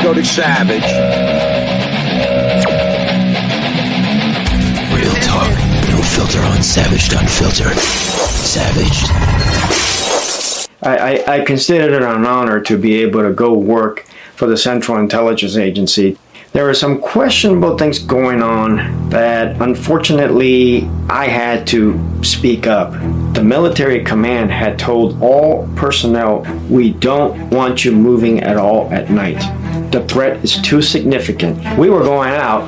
go to Savage. Real talk, no filter on Savage Unfiltered. Savage. I consider it an honor to be able to go work for the Central Intelligence Agency. There were some questionable things going on that, unfortunately, I had to speak up. The military command had told all personnel, we don't want you moving at all at night. The threat is too significant. We were going out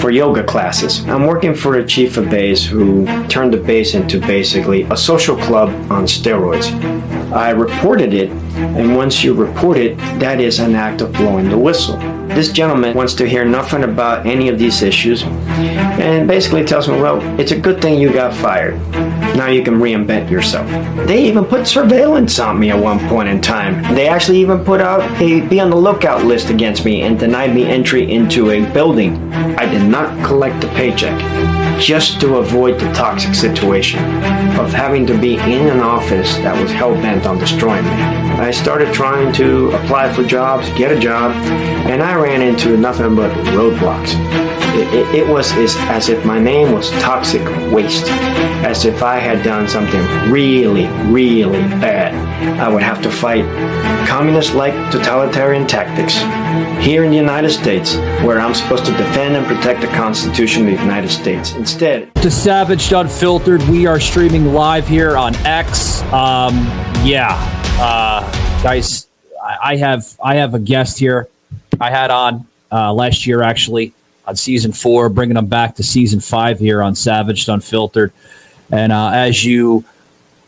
for yoga classes. I'm working for the chief of base who turned the base into basically a social club on steroids. I reported it, and once you report it, that is an act of blowing the whistle. This gentleman wants to hear nothing about any of these issues and basically tells me, well, it's a good thing you got fired. Now you can reinvent yourself. They even put surveillance on me at one point in time. They actually even put out a be on the lookout list against me and denied me entry into a building. I did not collect the paycheck just to avoid the toxic situation of having to be in an office that was hell-bent on destroying me. I started trying to apply for jobs, get a job, and I ran into nothing but roadblocks. It was as if my name was toxic waste, as if I had done something really, really bad. I would have to fight communist-like totalitarian tactics here in the United States, where I'm supposed to defend and protect the Constitution of the United States. Instead, to Savage Unfiltered, we are streaming live here on X. Guys, I have a guest here. I had on last year, actually, on season 4, bringing them back to season 5 here on Savage Unfiltered. And as you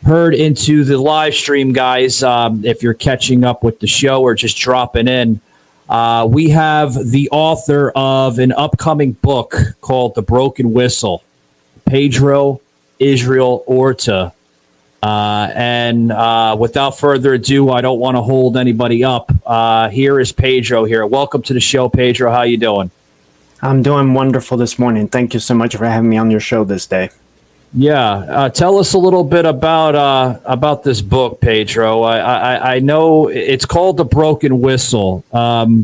heard into the live stream, guys, if you're catching up with the show or just dropping in, we have the author of an upcoming book called The Broken Whistle, Pedro Israel Orta. And without further ado, I don't want to hold anybody up. Here is Pedro here. Welcome to the show, Pedro. How you doing? I'm doing wonderful this morning. Thank you so much for having me on your show this day. Yeah, tell us a little bit about this book, Pedro. I know it's called The Broken Whistle.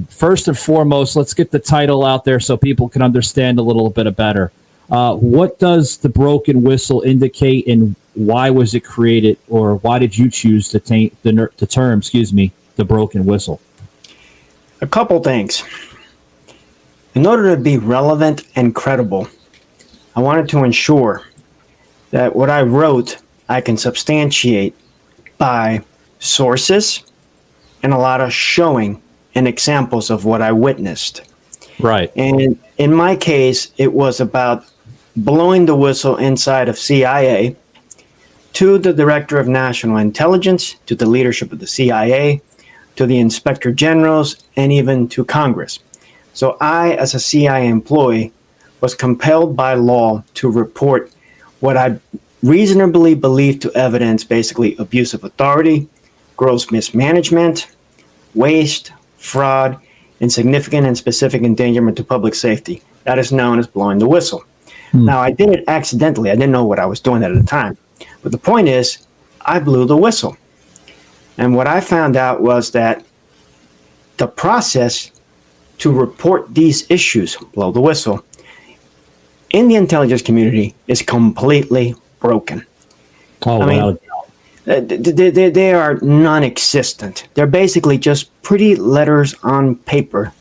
First and foremost, let's get the title out there so people can understand a little bit better. What does The Broken Whistle indicate, and why was it created, or why did you choose to take the term, The Broken Whistle? A couple things. In order to be relevant and credible, I wanted to ensure that what I wrote, I can substantiate by sources and a lot of showing and examples of what I witnessed. Right. And in my case, it was about blowing the whistle inside of CIA to the Director of National Intelligence, to the leadership of the CIA, to the Inspector Generals, and even to Congress. So I, as a CIA employee, was compelled by law to report what I reasonably believed to evidence basically abuse of authority, gross mismanagement, waste, fraud, and significant and specific endangerment to public safety. That is known as blowing the whistle. Now, I did it accidentally. I didn't know what I was doing at the time. But the point is, I blew the whistle. And what I found out was that the process to report these issues, blow the whistle, in the intelligence community is completely broken. Oh, wow. They are non-existent. They're basically just pretty letters on paper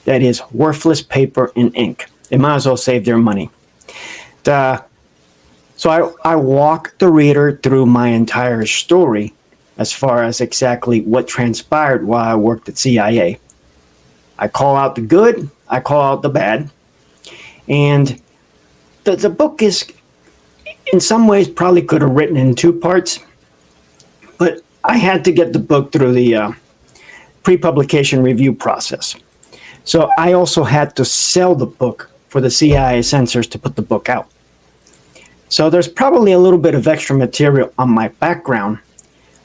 that is worthless paper and ink. They might as well save their money. So I walk the reader through my entire story as far as exactly what transpired while I worked at CIA. I call out the good, I call out the bad, and the book is, in some ways, probably could have written in 2 parts, but I had to get the book through the pre-publication review process. So I also had to sell the book for the CIA censors to put the book out. So there's probably a little bit of extra material on my background,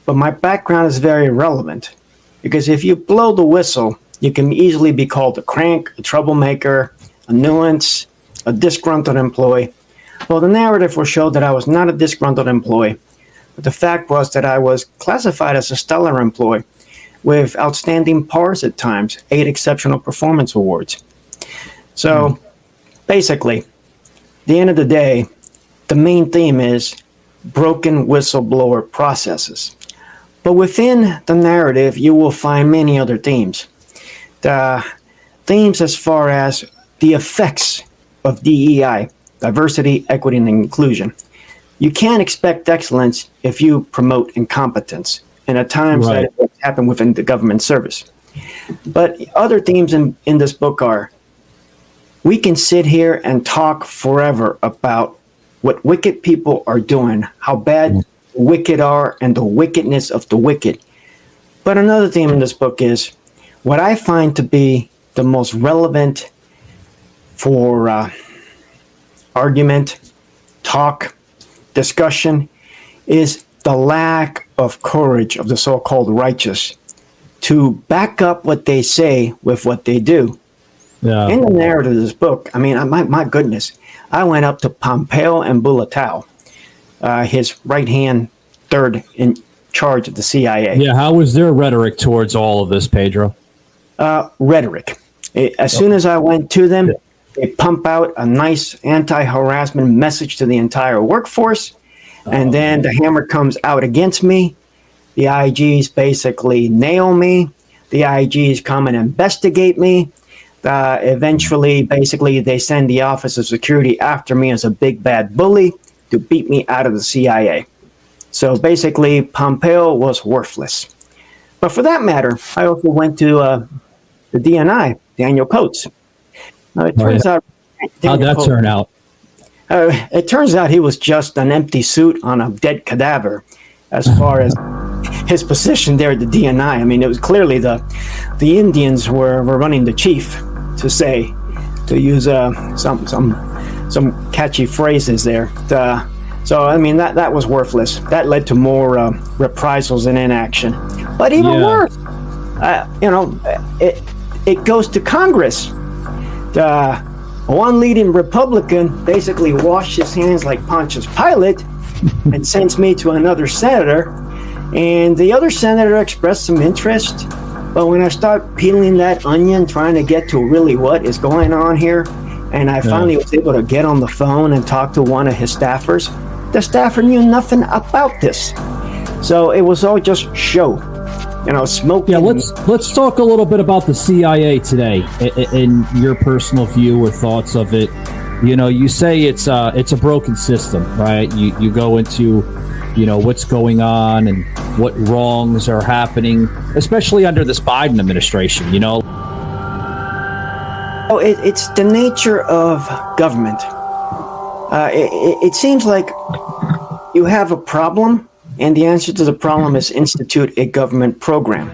but my background is very relevant, because if you blow the whistle, you can easily be called a crank, a troublemaker, a nuisance, a disgruntled employee. Well, the narrative will show that I was not a disgruntled employee, but the fact was that I was classified as a stellar employee with outstanding pars at times, 8 exceptional performance awards. So basically, the end of the day, the main theme is broken whistleblower processes. But within the narrative, you will find many other themes. The themes as far as the effects of DEI, diversity, equity, and inclusion. You can't expect excellence if you promote incompetence. And at times that happen within the government service. But other themes in this book are, we can sit here and talk forever about what wicked people are doing, how bad the wicked are, and the wickedness of the wicked. But another theme in this book is, what I find to be the most relevant for argument, talk, discussion, is the lack of courage of the so-called righteous to back up what they say with what they do. Yeah. In the narrative of this book, I mean, my goodness, I went up to Pompeo and Bulatao, his right-hand third in charge of the CIA. Yeah, how was their rhetoric towards all of this, Pedro? Rhetoric. As soon as I went to them, they pump out a nice anti-harassment message to the entire workforce. And then the hammer comes out against me. The IGs basically nail me. The IGs come and investigate me. Eventually, basically, they send the Office of Security after me as a big bad bully to beat me out of the CIA. So basically, Pompeo was worthless. But for that matter, I also went to the DNI, Daniel Coates. It turns out, how'd that turn out? It turns out he was just an empty suit on a dead cadaver as far as his position there at the DNI. I mean, it was clearly the Indians were running the chief, to use some catchy phrases there. So, I mean, that was worthless. That led to more reprisals and inaction. But even worse, it goes to Congress. One leading Republican basically washed his hands like Pontius Pilate and sends me to another senator. And the other senator expressed some interest. But when I start peeling that onion, trying to get to really what is going on here, and I finally was able to get on the phone and talk to one of his staffers, the staffer knew nothing about this. So it was all just show. Smoking. Yeah, let's talk a little bit about the CIA today, in your personal view or thoughts of it. You say it's a broken system, right? You go into, what's going on and what wrongs are happening, especially under this Biden administration. It's the nature of government. It seems like you have a problem, and the answer to the problem is institute a government program.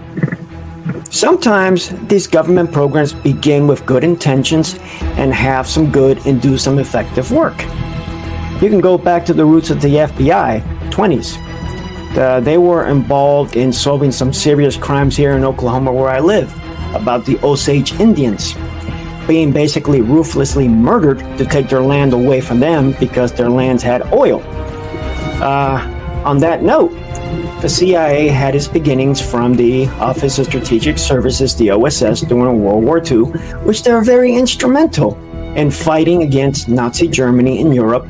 Sometimes these government programs begin with good intentions and have some good and do some effective work. You can go back to the roots of the FBI, 20s. They were involved in solving some serious crimes here in Oklahoma where I live, about the Osage Indians being basically ruthlessly murdered to take their land away from them because their lands had oil. On that note, the CIA had its beginnings from the Office of Strategic Services, the OSS, during World War II, which they were very instrumental in fighting against Nazi Germany in Europe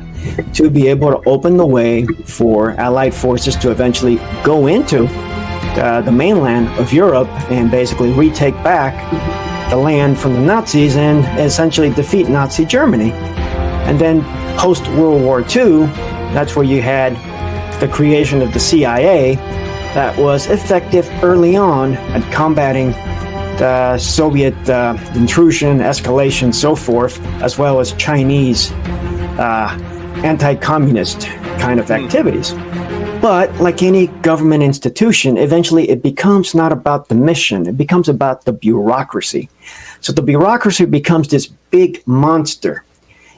to be able to open the way for Allied forces to eventually go into the mainland of Europe and basically retake back the land from the Nazis and essentially defeat Nazi Germany. And then post-World War II, that's where you had the creation of the CIA that was effective early on at combating the Soviet intrusion, escalation, so forth, as well as Chinese anti-communist kind of activities. But like any government institution, eventually it becomes not about the mission, it becomes about the bureaucracy. So the bureaucracy becomes this big monster,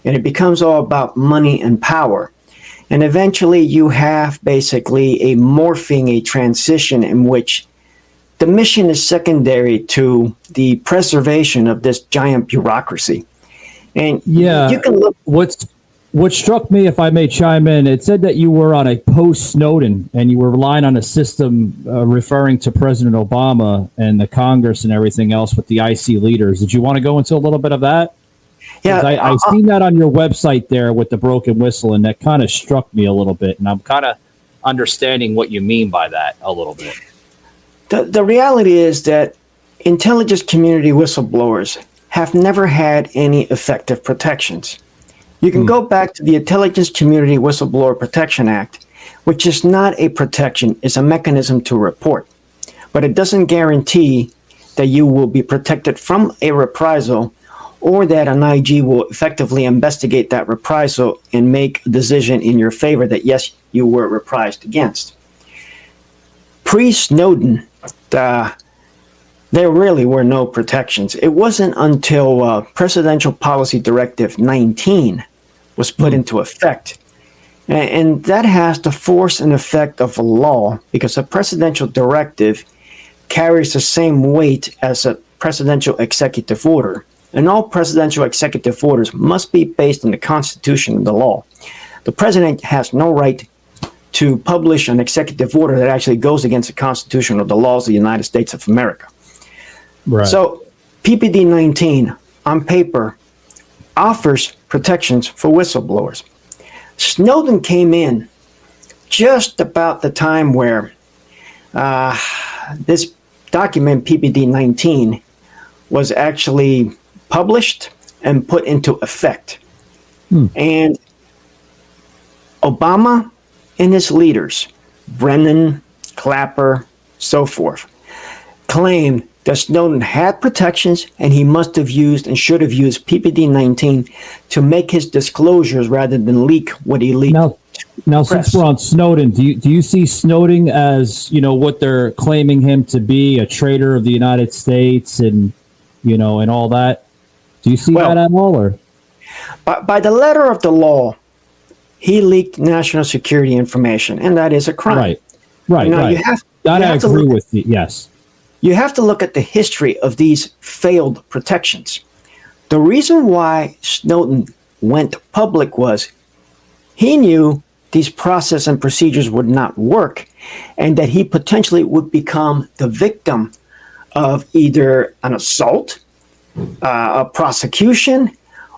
and it becomes all about money and power. And eventually you have basically a morphing, a transition in which the mission is secondary to the preservation of this giant bureaucracy. And you can look... What struck me, if I may chime in, it said that you were on a post-Snowden and you were relying on a system referring to President Obama and the Congress and everything else with the IC leaders. Did you want to go into a little bit of that? Yeah, I seen that on your website there with the broken whistle, and that kind of struck me a little bit, and I'm kind of understanding what you mean by that a little bit. The reality is that intelligence community whistleblowers have never had any effective protections. You can go back to the Intelligence Community Whistleblower Protection Act, which is not a protection, it's a mechanism to report. But it doesn't guarantee that you will be protected from a reprisal or that an IG will effectively investigate that reprisal and make a decision in your favor that, yes, you were reprised against. Pre-Snowden, there really were no protections. It wasn't until Presidential Policy Directive 19 was put into effect. And that has the force and effect of a law because a presidential directive carries the same weight as a presidential executive order. And all presidential executive orders must be based on the Constitution and the law. The president has no right to publish an executive order that actually goes against the Constitution or the laws of the United States of America. Right. So PPD 19 on paper offers protections for whistleblowers. Snowden came in just about the time where this document PPD 19 was actually published and put into effect. And Obama and his leaders, Brennan, Clapper, so forth, claimed that Snowden had protections and he must have used and should have used PPD 19 to make his disclosures rather than leak what he leaked. Now since we're on Snowden, do you see Snowden as, what they're claiming him to be, a traitor of the United States and, and all that? Do you see that at all? Or? By the letter of the law, he leaked national security information, and that is a crime. Right. I agree with you, yes. You have to look at the history of these failed protections. The reason why Snowden went public was he knew these process and procedures would not work and that he potentially would become the victim of either an assault, a prosecution,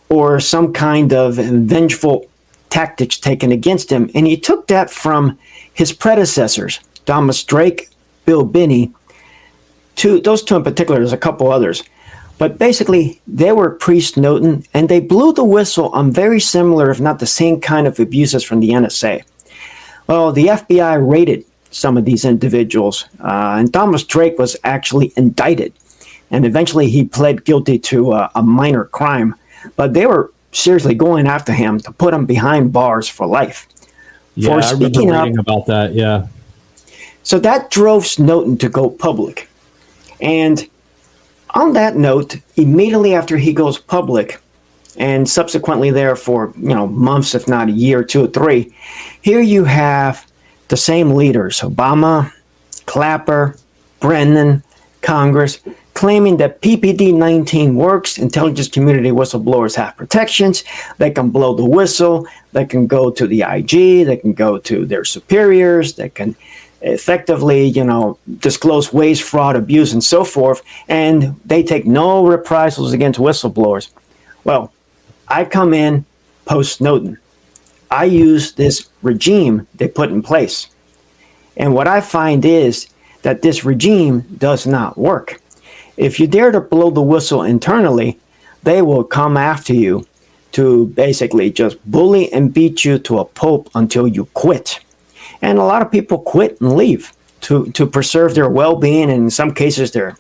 or some kind of vengeful tactics taken against him. And he took that from his predecessors, Thomas Drake, Bill Binney, those two in particular, there's a couple others. But basically, they were pre-Snowden, and they blew the whistle on very similar, if not the same kind of abuses from the NSA. Well, the FBI raided some of these individuals, and Thomas Drake was actually indicted. And eventually, he pled guilty to a minor crime. But they were seriously going after him to put him behind bars for life. Yeah, I remember reading about that, yeah. So that drove Snowden to go public. And on that note, immediately after he goes public, and subsequently there for months, if not a year, 2 or 3, here you have the same leaders, Obama, Clapper, Brennan, Congress, claiming that PPD 19 works, intelligence community whistleblowers have protections, they can blow the whistle, they can go to the IG, they can go to their superiors, they can effectively, disclose waste, fraud, abuse, and so forth, and they take no reprisals against whistleblowers. Well, I come in post-Snowden. I use this regime they put in place. And what I find is that this regime does not work. If you dare to blow the whistle internally, they will come after you to basically just bully and beat you to a pulp until you quit. And a lot of people quit and leave to preserve their well-being and in some cases their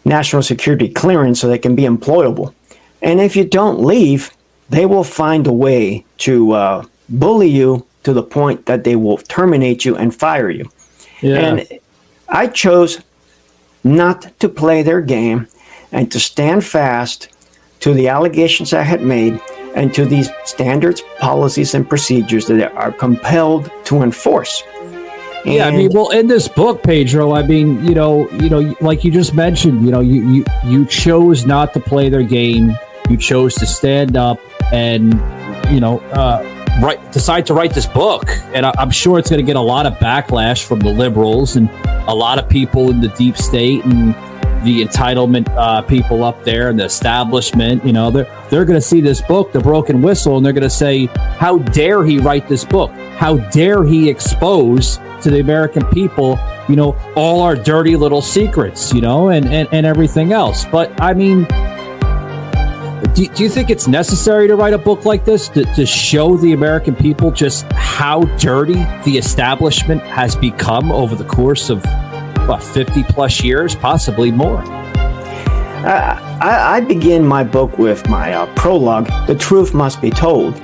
national security clearance so they can be employable. And if you don't leave, they will find a way to bully you to the point that they will terminate you and fire you. Yeah. And I chose not to play their game and to stand fast to the allegations I had made and to these standards, policies, and procedures that are compelled to enforce. Yeah, in this book, Pedro, like you just mentioned, you chose not to play their game. You chose to stand up and decide to write this book. And I'm sure it's going to get a lot of backlash from the liberals and a lot of people in the deep state and the entitlement people up there and the establishment. They're going to see this book, The Broken Whistle, and they're going to say, how dare he write this book? How dare he expose to the American people, all our dirty little secrets, and everything else. But I mean, do you think it's necessary to write a book like this to show the American people just how dirty the establishment has become over the course of 50 plus years, possibly more? I begin my book with my prologue, The Truth Must Be Told.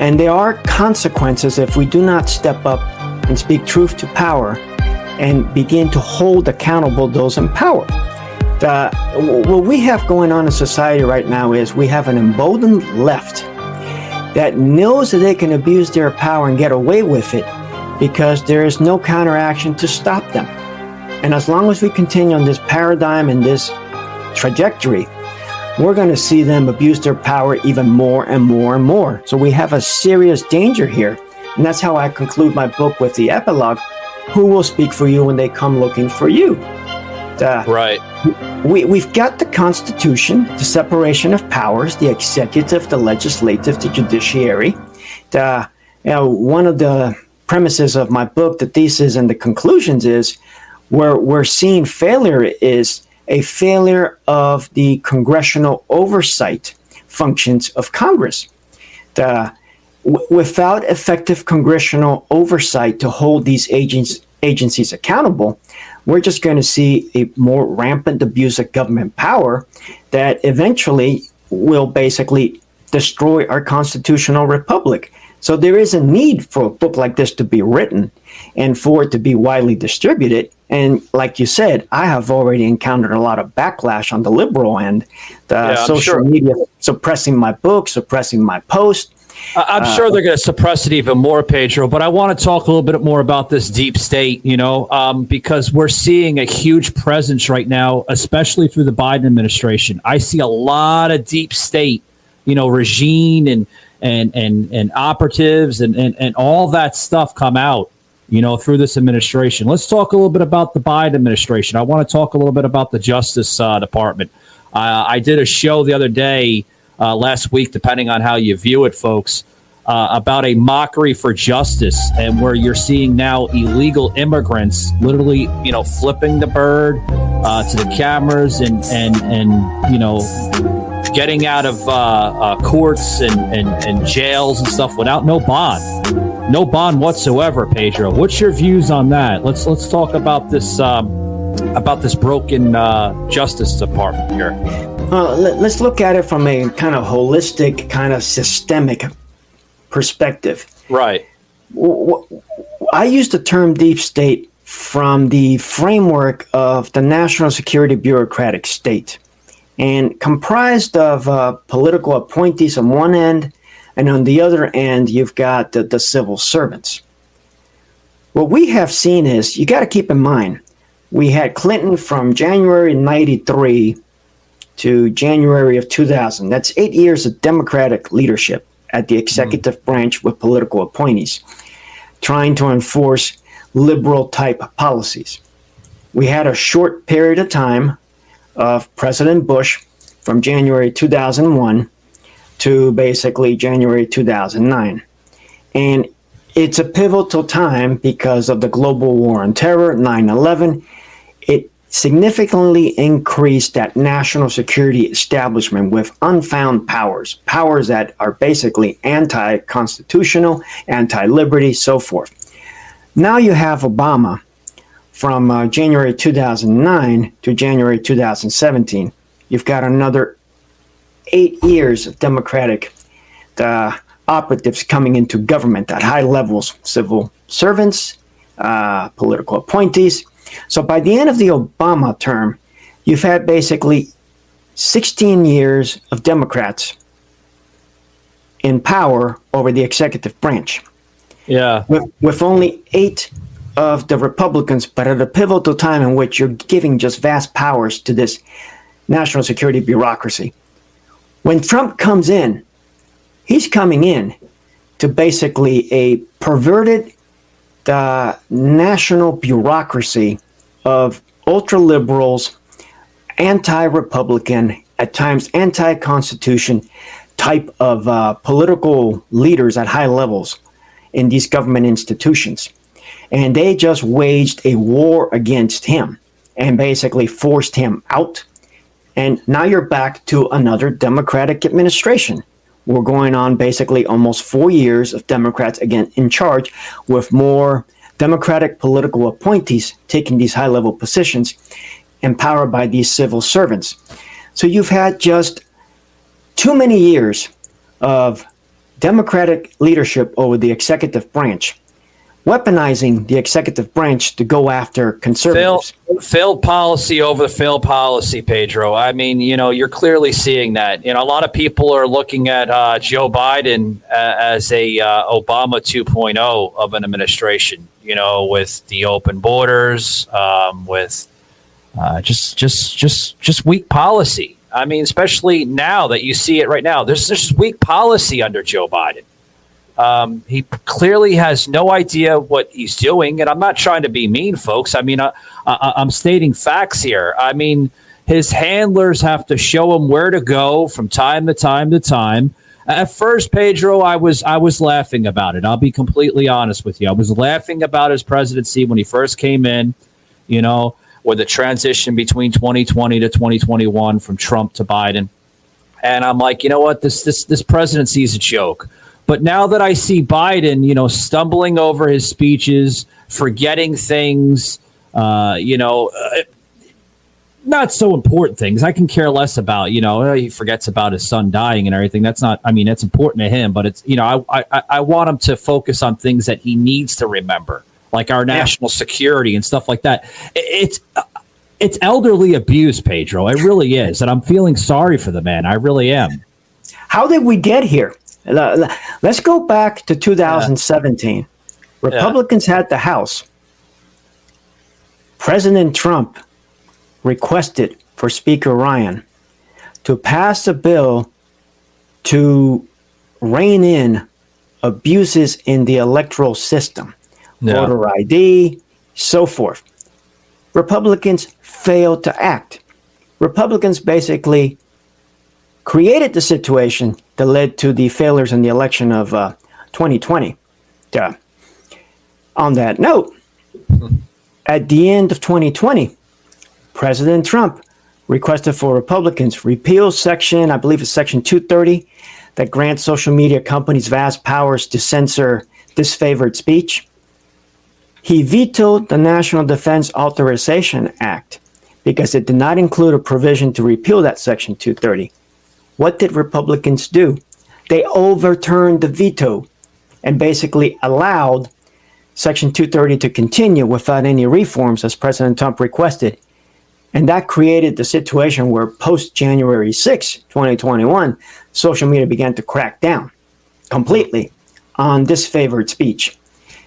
And there are consequences if we do not step up and speak truth to power and begin to hold accountable those in power. What we have going on in society right now is we have an emboldened left that knows that they can abuse their power and get away with it because there is no counteraction to stop them. And as long as we continue on this paradigm and this trajectory, we're going to see them abuse their power even more and more and more. So we have a serious danger here. And that's how I conclude my book with the epilogue, who will speak for you when they come looking for you? Right. We've got the Constitution, the separation of powers, the executive, the legislative, the judiciary. One of the premises of my book, the thesis and the conclusions is where we're seeing failure is a failure of the congressional oversight functions of Congress. Without effective congressional oversight to hold these agencies accountable, we're just going to see a more rampant abuse of government power that eventually will basically destroy our constitutional republic. So there is a need for a book like this to be written and for it to be widely distributed. And like you said, I have already encountered a lot of backlash on the liberal end, social media suppressing my book, suppressing my post. I'm sure they're going to suppress it even more, Pedro, but I want to talk a little bit more about this deep state, because we're seeing a huge presence right now, especially through the Biden administration. I see a lot of deep state, regime and operatives and all that stuff come out, through this administration. Let's talk a little bit about the Biden administration. I want to talk a little bit about the Justice Department. I did a show the other day, last week, depending on how you view it, folks, about a mockery for justice, and where you're seeing now illegal immigrants literally, flipping the bird to the cameras and getting out of courts and jails and stuff without no bond whatsoever. Pedro, what's your views on that? Let's talk about this broken Justice Department here. Let's look at it from a kind of holistic, kind of systemic perspective. Right. I use the term deep state from the framework of the national security bureaucratic state, and comprised of political appointees on one end, and on the other end, you've got the civil servants. What we have seen is, you got to keep in mind, we had Clinton from January 93 to January of 2000. That's 8 years of Democratic leadership at the executive branch with political appointees, trying to enforce liberal type policies. We had a short period of time of President Bush from January 2001 to basically January 2009. And it's a pivotal time because of the global war on terror, 9/11. It significantly increased that national security establishment with unfound powers that are basically anti-constitutional, anti-liberty, so forth. Now you have Obama from January 2009 to January 2017. You've got another 8 years of Democratic operatives coming into government at high levels, civil servants, political appointees. So by the end of the Obama term, you've had basically 16 years of Democrats in power over the executive branch. Yeah. With only 8 of the Republicans, but at a pivotal time in which you're giving just vast powers to this national security bureaucracy. When Trump comes in, he's coming in to basically a perverted national bureaucracy of ultra-liberals, anti-Republican, at times anti-Constitution type of political leaders at high levels in these government institutions. And they just waged a war against him and basically forced him out. And now you're back to another Democratic administration. We're going on basically almost 4 years of Democrats again in charge, with more Democratic political appointees taking these high-level positions, empowered by these civil servants. So you've had just too many years of Democratic leadership over the executive branch, weaponizing the executive branch to go after conservatives. Failed policy over the failed policy, Pedro. I mean, you're clearly seeing that. A lot of people are looking at Joe Biden as a Obama 2.0 of an administration, with the open borders, with just weak policy. I mean, especially now that you see it right now, there's just weak policy under Joe Biden. He clearly has no idea what he's doing, and I'm not trying to be mean, folks. I mean, I'm stating facts here. I mean, his handlers have to show him where to go from time to time to time. At first, Pedro, I was laughing about it. I'll be completely honest with you. I was laughing about his presidency when he first came in, with the transition between 2020 to 2021 from Trump to Biden. And I'm like, you know what? This presidency is a joke. But now that I see Biden, stumbling over his speeches, forgetting things, not so important things. I can care less about, he forgets about his son dying and everything. That's important to him. But it's, I want him to focus on things that he needs to remember, like our national security and stuff like that. It's elderly abuse, Pedro. It really is. And I'm feeling sorry for the man. I really am. How did we get here? Let's go back to 2017. Republicans had the House. President Trump requested for Speaker Ryan to pass a bill to rein in abuses in the electoral system, voter ID, so forth. Republicans failed to act. Republicans basically created the situation that led to the failures in the election of 2020. On that note, at the end of 2020, President Trump requested for Republicans repeal section, I believe it's section 230, that grants social media companies vast powers to censor disfavored speech. He vetoed the National Defense Authorization Act because it did not include a provision to repeal that section 230. What did Republicans do? They overturned the veto and basically allowed Section 230 to continue without any reforms as President Trump requested. And that created the situation where post-January 6, 2021, social media began to crack down completely on disfavored speech.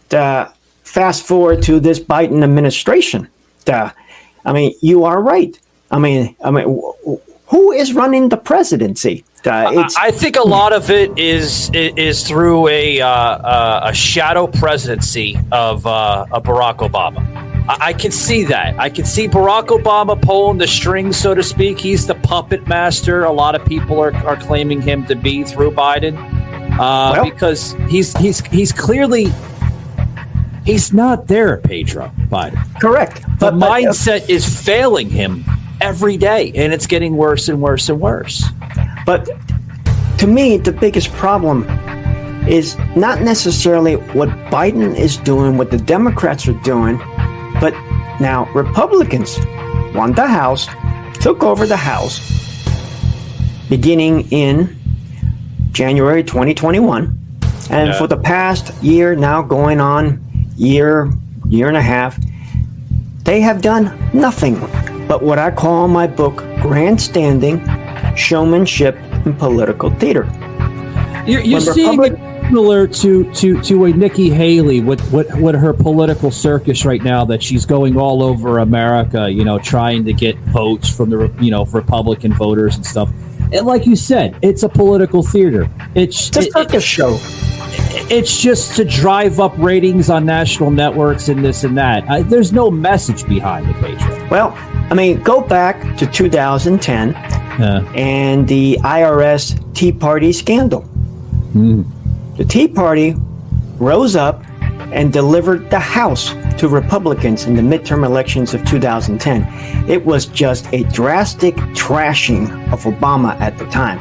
Fast forward to this Biden administration. You are right. Who is running the presidency? I think a lot of it is through a shadow presidency of Barack Obama. I can see that. I can see Barack Obama pulling the strings, so to speak. He's the puppet master. A lot of people are claiming him to be through Biden because he's clearly he's not there, Pedro Biden. Correct. The mindset is failing him every day, and it's getting worse and worse and worse. But to me, the biggest problem is not necessarily what Biden is doing, what the Democrats are doing, but now Republicans won the House, took over the House, beginning in January 2021. And for the past year, now going on year and a half, they have done nothing but what I call in my book grandstanding, showmanship, and political theater. You're seeing it similar to a Nikki Haley with her political circus right now, that she's going all over America, trying to get votes from the Republican voters and stuff. And like you said, it's a political theater. It's a circus show. It's just to drive up ratings on national networks and this and that. There's no message behind it, Pedro. Well, I mean, go back to 2010 and the IRS Tea Party scandal. The Tea Party rose up and delivered the House to Republicans in the midterm elections of 2010. It was just a drastic trashing of Obama at the time,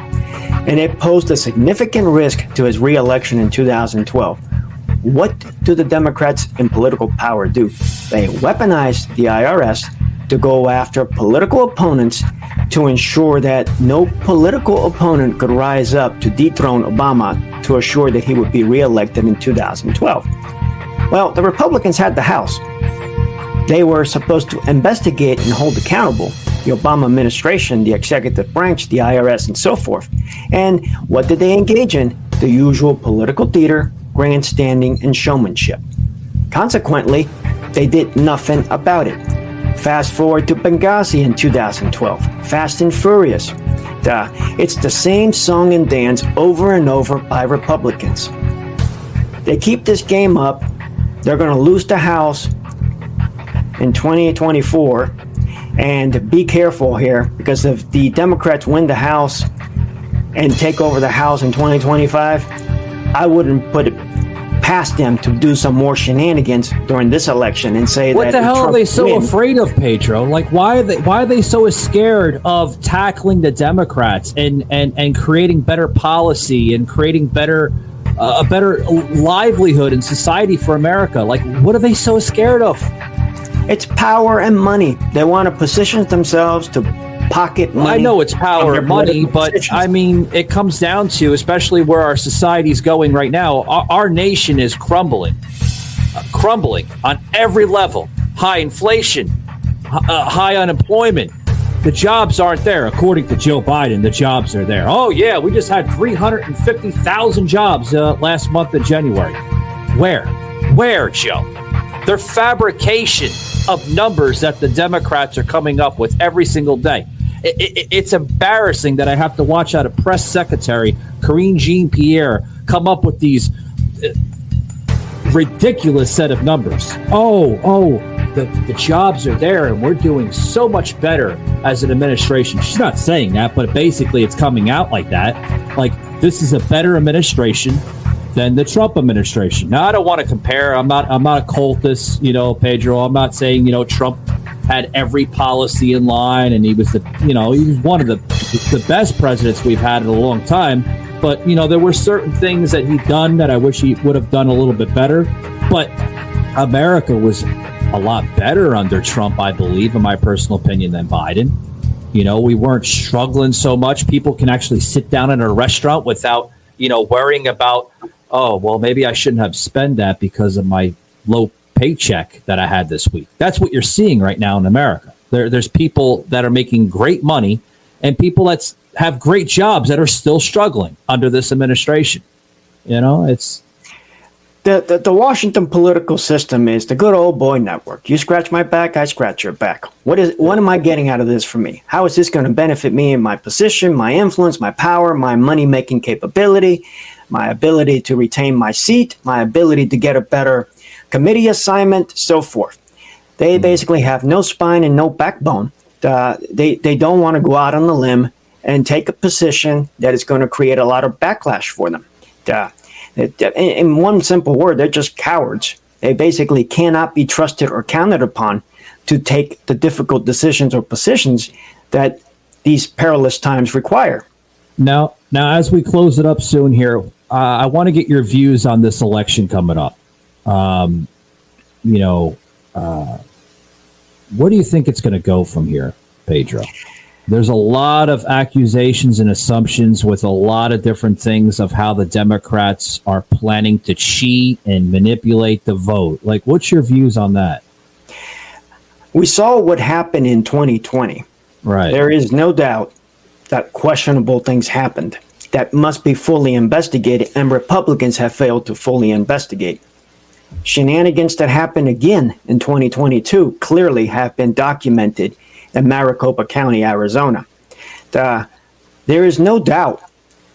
and it posed a significant risk to his re-election in 2012. What do the Democrats in political power do? They weaponize the IRS to go after political opponents to ensure that no political opponent could rise up to dethrone Obama to assure that he would be re-elected in 2012. Well, the Republicans had the House. They were supposed to investigate and hold accountable the Obama administration, the executive branch, the IRS, and so forth. And what did they engage in? The usual political theater, grandstanding, and showmanship. Consequently, they did nothing about it. Fast forward to Benghazi in 2012. Fast and Furious. It's the same song and dance over and over by Republicans. They keep this game up. They're going to lose the House in 2024. And be careful here, because if the Democrats win the House and take over the House in 2025, I wouldn't put it past them to do some more shenanigans during this election and say what that the hell Trump are they so afraid of, Pedro? Like, why are they so scared of tackling the Democrats and creating better policy and creating a better livelihood in society for America? Like, what are they so scared of? It's power and money. They want to position themselves to pocket money. I know it's power and money, but I mean, it comes down to, especially where our society is going right now, our nation is crumbling on every level. High inflation, high unemployment. The jobs aren't there. According to Joe Biden, the jobs are there. Oh, yeah, we just had 350,000 jobs last month of January. Where, Joe? They're fabrication of numbers that the Democrats are coming up with every single day. It's embarrassing that I have to watch out a press secretary, Karine Jean-Pierre, come up with these ridiculous set of numbers. The jobs are there and we're doing so much better as an administration. She's not saying that, but basically it's coming out like that. Like, this is a better administration than the Trump administration. Now, I don't want to compare. I'm not a cultist, Pedro. I'm not saying, Trump had every policy in line and he was one of the best presidents we've had in a long time. But, there were certain things that he'd done that I wish he would have done a little bit better. But America was a lot better under Trump, I believe, in my personal opinion, than Biden. We weren't struggling so much. People can actually sit down in a restaurant without, worrying about, oh, well, maybe I shouldn't have spent that because of my low paycheck that I had this week. That's what you're seeing right now in America. There's people that are making great money and people that have great jobs that are still struggling under this administration. It's the Washington political system is the good old boy network. You scratch my back, I scratch your back. What am I getting out of this for me? How is this going to benefit me in my position, my influence, my power, my money-making capability, my ability to retain my seat, my ability to get a better committee assignment, so forth. They basically have no spine and no backbone. They don't want to go out on the limb and take a position that is going to create a lot of backlash for them. In one simple word, they're just cowards. They basically cannot be trusted or counted upon to take the difficult decisions or positions that these perilous times require. Now, as we close it up soon here, I want to get your views on this election coming up. Where do you think it's going to go from here, Pedro? There's a lot of accusations and assumptions with a lot of different things of how the Democrats are planning to cheat and manipulate the vote. Like, what's your views on that? We saw what happened in 2020. Right. There is no doubt that questionable things happened that must be fully investigated, and Republicans have failed to fully investigate. Shenanigans that happened again in 2022 clearly have been documented in Maricopa County, Arizona. there is no doubt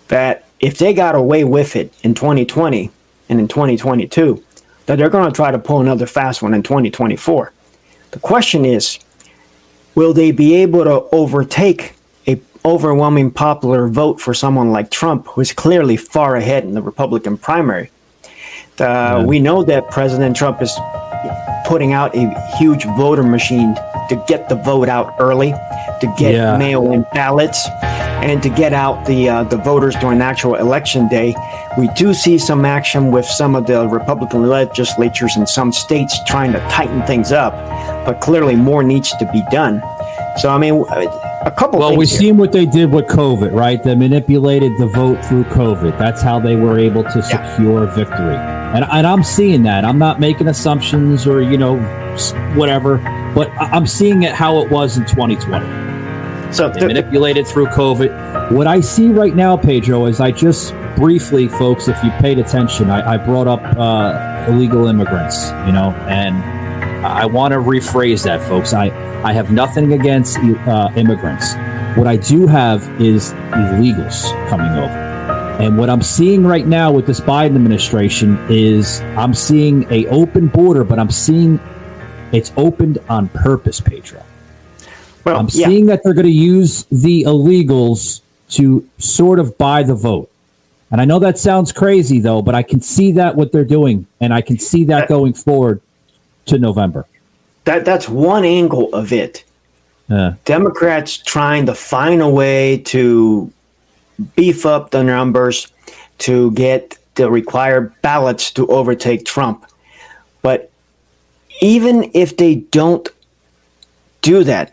that if they got away with it in 2020 and in 2022, that they're going to try to pull another fast one in 2024. The question is, will they be able to overtake a overwhelming popular vote for someone like Trump, who is clearly far ahead in the Republican primary? We know that President Trump is putting out a huge voter machine to get the vote out early, to get mail-in ballots, and to get out the voters during actual election day. We do see some action with some of the Republican legislatures in some states trying to tighten things up, but clearly more needs to be done. So, I mean, a couple Well, we've seen what they did with COVID, right? They manipulated the vote through COVID. That's how they were able to secure victory. And I'm seeing that. I'm not making assumptions or, whatever, but I'm seeing it how it was in 2020. So they manipulated through COVID. What I see right now, Pedro, is I just briefly, folks, if you paid attention, I brought up illegal immigrants, and I want to rephrase that, folks. I have nothing against immigrants. What I do have is illegals coming over. And what I'm seeing right now with this Biden administration is I'm seeing a open border, but I'm seeing it's opened on purpose, Pedro. Well, I'm seeing that they're going to use the illegals to sort of buy the vote. And I know that sounds crazy, though, but I can see that what they're doing, and I can see that going forward to November. That's one angle of it. Democrats trying to find a way to beef up the numbers to get the required ballots to overtake Trump. But even if they don't do that,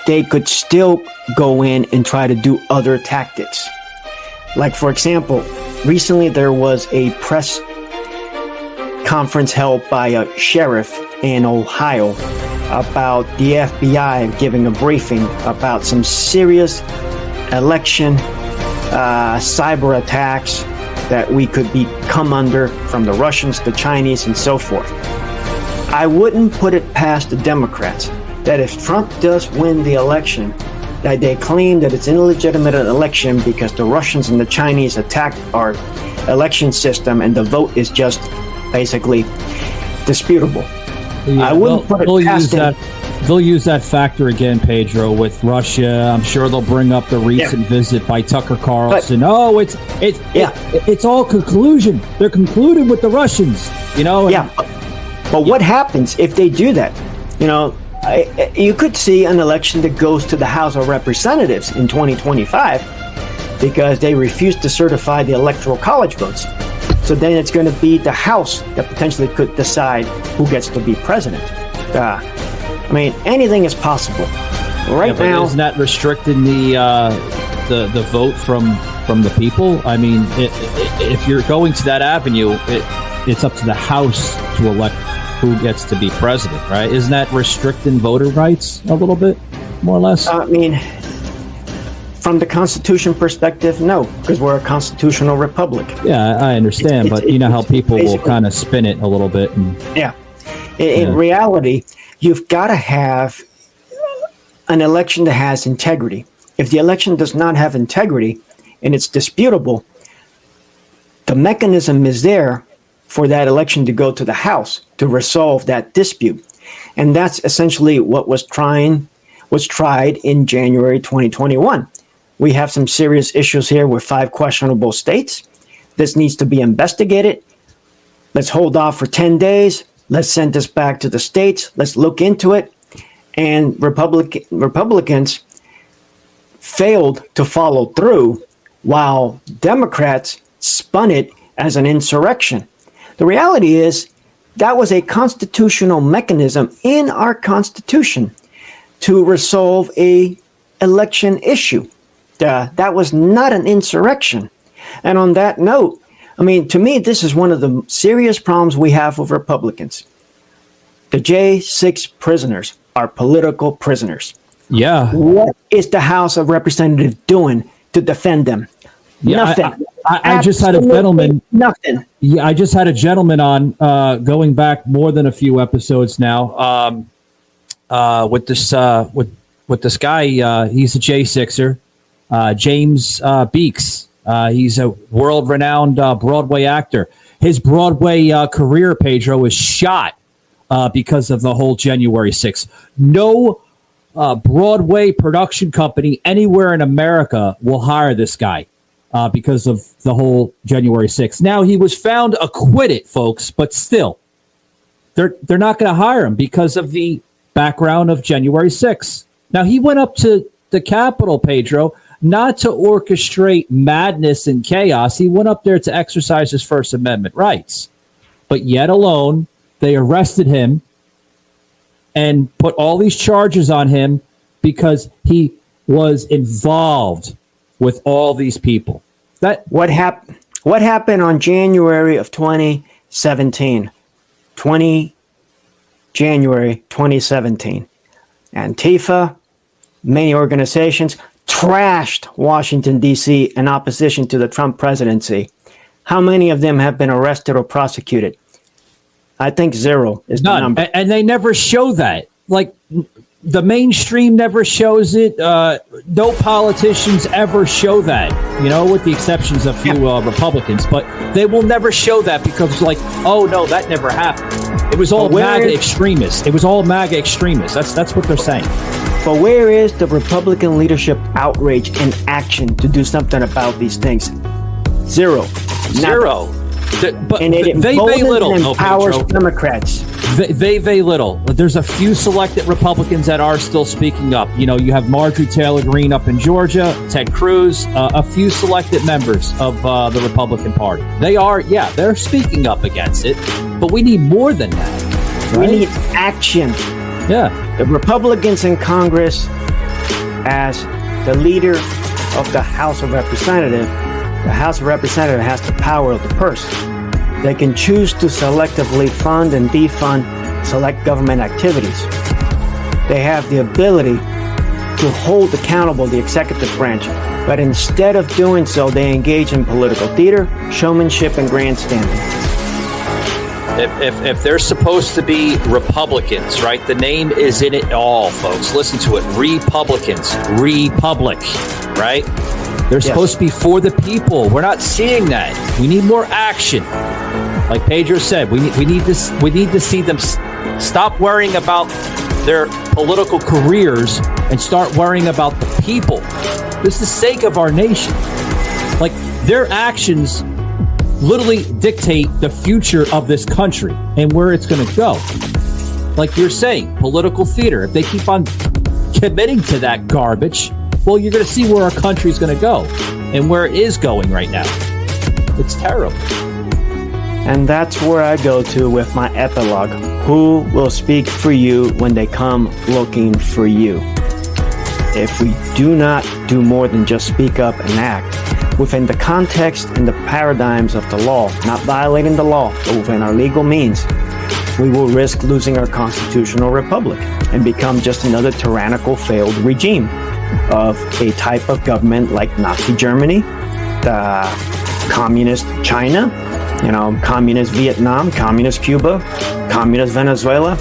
they could still go in and try to do other tactics. Like, for example, recently there was a press conference held by a sheriff in Ohio about the FBI giving a briefing about some serious election cyber attacks that we could come under from the Russians, the Chinese, and so forth. I wouldn't put it past the Democrats that if Trump does win the election, that they claim that it's an illegitimate election because the Russians and the Chinese attacked our election system and the vote is just basically disputable. I wouldn't put it past them. They'll use that factor again, Pedro, with Russia. I'm sure they'll bring up the recent visit by Tucker Carlson. It's all conclusion. They're concluded with the Russians, But what happens if they do that? You could see an election that goes to the House of Representatives in 2025 because they refuse to certify the Electoral College votes. So then it's going to be the House that potentially could decide who gets to be president. Anything is possible. Right now, isn't that restricting the vote from the people? I mean, if you're going to that avenue, it's up to the House to elect who gets to be president, right? Isn't that restricting voter rights a little bit, more or less? From the Constitution perspective, no, because we're a constitutional republic. Yeah, I understand, but you know how people will kind of spin it a little bit. In reality, you've got to have an election that has integrity. If the election does not have integrity and it's disputable, the mechanism is there for that election to go to the House to resolve that dispute. And that's essentially what was tried in January 2021. We have some serious issues here with 5 questionable states. This needs to be investigated. Let's hold off for 10 days. Let's send this back to the states. Let's look into it. And Republicans failed to follow through while Democrats spun it as an insurrection. The reality is that was a constitutional mechanism in our Constitution to resolve a election issue. That was not an insurrection. And on that note, to me, this is one of the serious problems we have with Republicans. The J6 prisoners are political prisoners. Yeah. What is the House of Representatives doing to defend them? Yeah, Nothing. I just had a gentleman. Nothing. Yeah, I just had a gentleman on going back more than a few episodes now with this with with this guy. He's a J6er, James Beeks. He's a world-renowned Broadway actor. His Broadway career, Pedro, is shot because of the whole January 6th. No Broadway production company anywhere in America will hire this guy because of the whole January 6th. Now, he was found acquitted, folks, but still, they're not going to hire him because of the background of January 6th. Now, he went up to the Capitol, Pedro, not to orchestrate madness and chaos. He went up there to exercise his First Amendment rights. But yet alone, they arrested him and put all these charges on him because he was involved with all these people. What happened on January of 2017? January 2017. Antifa, many organizations trashed Washington, D.C. in opposition to the Trump presidency. How many of them have been arrested or prosecuted? I think 0 is the number. And they never show that. Like, the mainstream never shows it. No politicians ever show that, with the exceptions of a few Republicans. But they will never show that because, oh, no, that never happened. It was all MAGA extremists. It was all MAGA extremists. That's what they're saying. But where is the Republican leadership outrage and action to do something about these things? 0. But and it very little. Empowers Democrats. Very little. There's a few selected Republicans that are still speaking up. You have Marjorie Taylor Greene up in Georgia, Ted Cruz, a few selected members of the Republican Party. They're speaking up against it. But we need more than that. Right? We need action. Yeah. The Republicans in Congress, as the leader of the House of Representatives, the House of Representatives has the power of the purse. They can choose to selectively fund and defund select government activities. They have the ability to hold accountable the executive branch, but instead of doing so, they engage in political theater, showmanship, and grandstanding. If they're supposed to be Republicans, right? The name is in it all, folks. Listen to it. Republicans. Republic, right? They're supposed to be for the people. We're not seeing that. We need more action. Like Pedro said, we need to see them stop worrying about their political careers and start worrying about the people. This is the sake of our nation. Like, their actions literally dictate the future of this country and where it's going to go. Like you're saying, political theater. If they keep on committing to that garbage, well, you're going to see where our country's going to go and where it is going right now. It's terrible. And that's where I go to with my epilogue. Who will speak for you when they come looking for you? If we do not do more than just speak up and act within the context and the paradigms of the law, not violating the law, but within our legal means, we will risk losing our constitutional republic and become just another tyrannical failed regime of a type of government like Nazi Germany, the communist China, communist Vietnam, communist Cuba, communist Venezuela.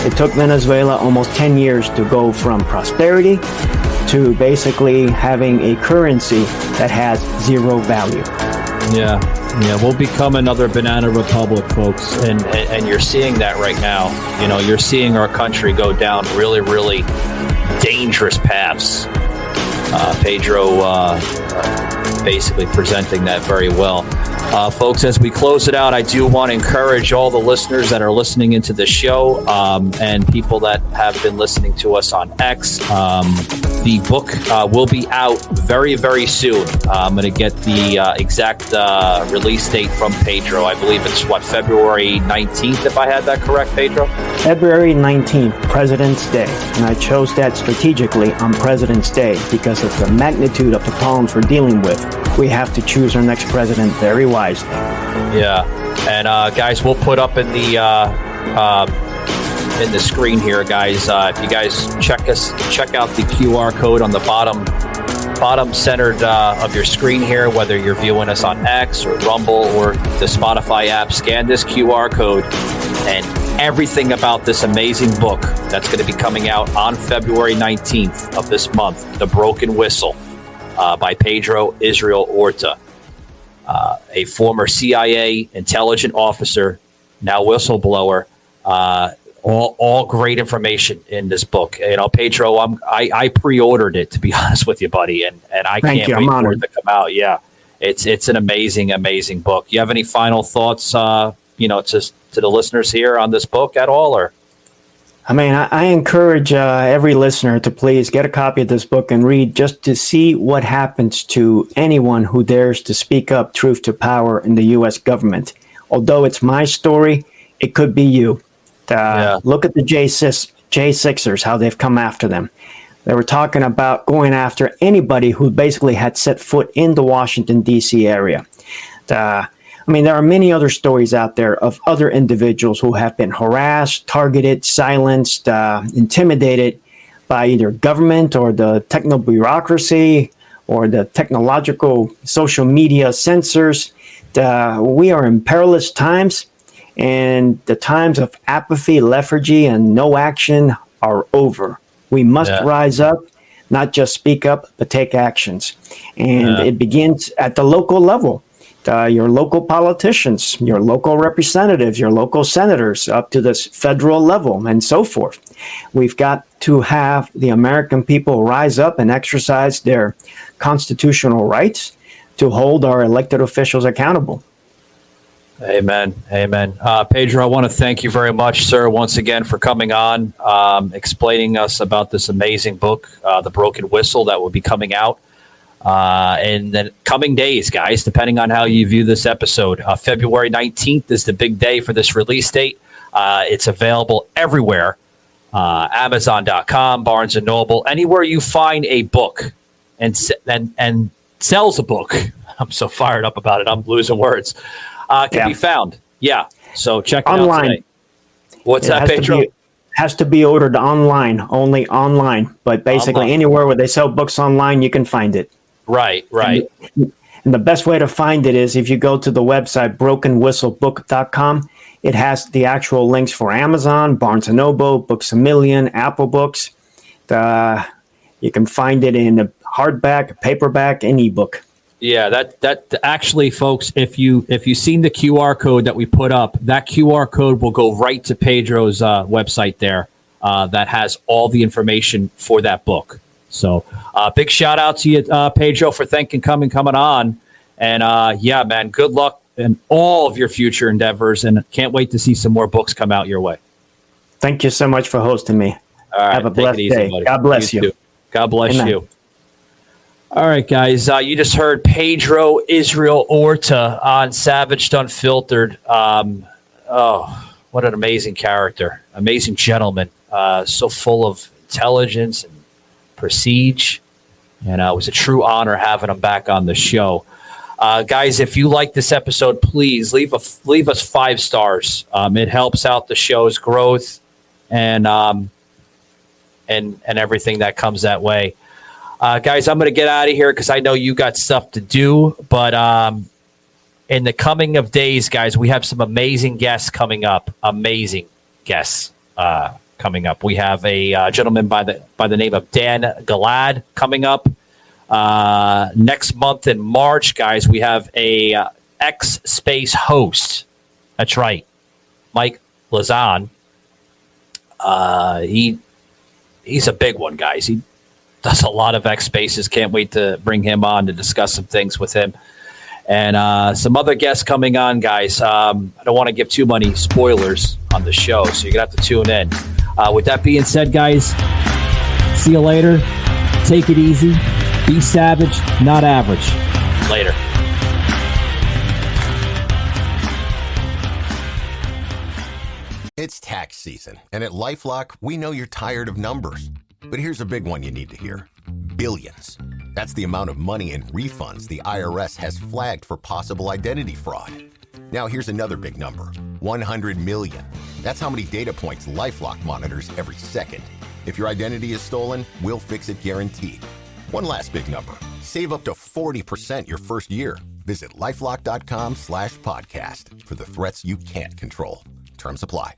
It took Venezuela almost 10 years to go from prosperity to basically having a currency that has 0 value. Yeah, we'll become another banana republic, folks, and you're seeing that right now. You're seeing our country go down really, really dangerous paths. Pedro basically presenting that very well. Folks, as we close it out, I do want to encourage all the listeners that are listening into the show and people that have been listening to us on X. The book will be out very, very soon. I'm going to get the exact release date from Pedro. I believe it's, February 19th, if I had that correct, Pedro? February 19th, President's Day. And I chose that strategically on President's Day because of the magnitude of the problems we're dealing with. We have to choose our next president very wisely. Yeah. And guys, we'll put up in the screen here, guys. If you guys check out the QR code on the bottom centered of your screen here, whether you're viewing us on X or Rumble or the Spotify app, scan this QR code and everything about this amazing book that's going to be coming out on February 19th of this month, The Broken Whistle, by Pedro Israel Orta, a former CIA intelligence officer, now whistleblower. All great information in this book. You know, Pedro, I pre-ordered it, to be honest with you, buddy, and I can't wait for it to come out. Yeah, it's an amazing book. You have any final thoughts, just to the listeners here on this book at all, or? I mean, I encourage every listener to please get a copy of this book and read, just to see what happens to anyone who dares to speak up truth to power in the U.S. government. Although it's my story, it could be you. Look at the J6ers, how they've come after them. They were talking about going after anybody who basically had set foot in the Washington, D.C. area. I mean, there are many other stories out there of other individuals who have been harassed, targeted, silenced, intimidated by either government or the techno bureaucracy or the technological social media censors. We are in perilous times, and the times of apathy, lethargy, and no action are over. We must rise up, not just speak up, but take actions. And it begins at the local level. Your local politicians, your local representatives, your local senators, up to this federal level, and so forth. We've got to have the American people rise up and exercise their constitutional rights to hold our elected officials accountable. Amen. Pedro, I want to thank you very much, sir, once again for coming on, explaining us about this amazing book, The Broken Whistle, that will be coming out in the coming days, guys, depending on how you view this episode. February 19th is the big day for this release date. It's available everywhere. Amazon.com, Barnes & Noble, anywhere you find a book and sells a book. I'm so fired up about it. I'm losing words. Can be found. Yeah. So check it out today. What's that, Pedro? Has to be ordered online, only online. But basically anywhere where they sell books online, you can find it. Right. And the best way to find it is if you go to the website brokenwhistlebook.com. It has the actual links for Amazon, Barnes & Noble, Books A Million, Apple Books. You can find it in a hardback, paperback, and ebook. Yeah, that actually, folks, if you've seen the QR code that we put up, that QR code will go right to Pedro's website there. That has all the information for that book. So big shout out to you, Pedro, for coming on. And man, good luck in all of your future endeavors, and can't wait to see some more books come out your way. Thank you so much for hosting me. All right, have a blessed day. Buddy. God bless you. God bless you. All right, guys, you just heard Pedro Israel Orta on Savaged Unfiltered. What an amazing character, amazing gentleman, so full of intelligence and prestige, and it was a true honor having him back on the show. Guys, if you like this episode, please leave us 5 stars. It helps out the show's growth and everything that comes that way. Guys, I'm going to get out of here because I know you got stuff to do. But in the coming of days, guys, we have some amazing guests coming up. Amazing guests coming up. We have a gentleman by the name of Dan Galad coming up. Next month in March, guys, we have a X Space host. That's right, Mike Lazan. He's a big one, guys. He does a lot of X Spaces. Can't wait to bring him on to discuss some things with him. And some other guests coming on, guys. I don't want to give too many spoilers on the show, so you're going to have to tune in. With that being said, guys, see you later. Take it easy. Be savage, not average. Later. It's tax season, and at LifeLock, we know you're tired of numbers. But here's a big one you need to hear. Billions. That's the amount of money in refunds the IRS has flagged for possible identity fraud. Now here's another big number. 100 million. That's how many data points LifeLock monitors every second. If your identity is stolen, we'll fix it guaranteed. One last big number. Save up to 40% your first year. Visit LifeLock.com/podcast for the threats you can't control. Terms apply.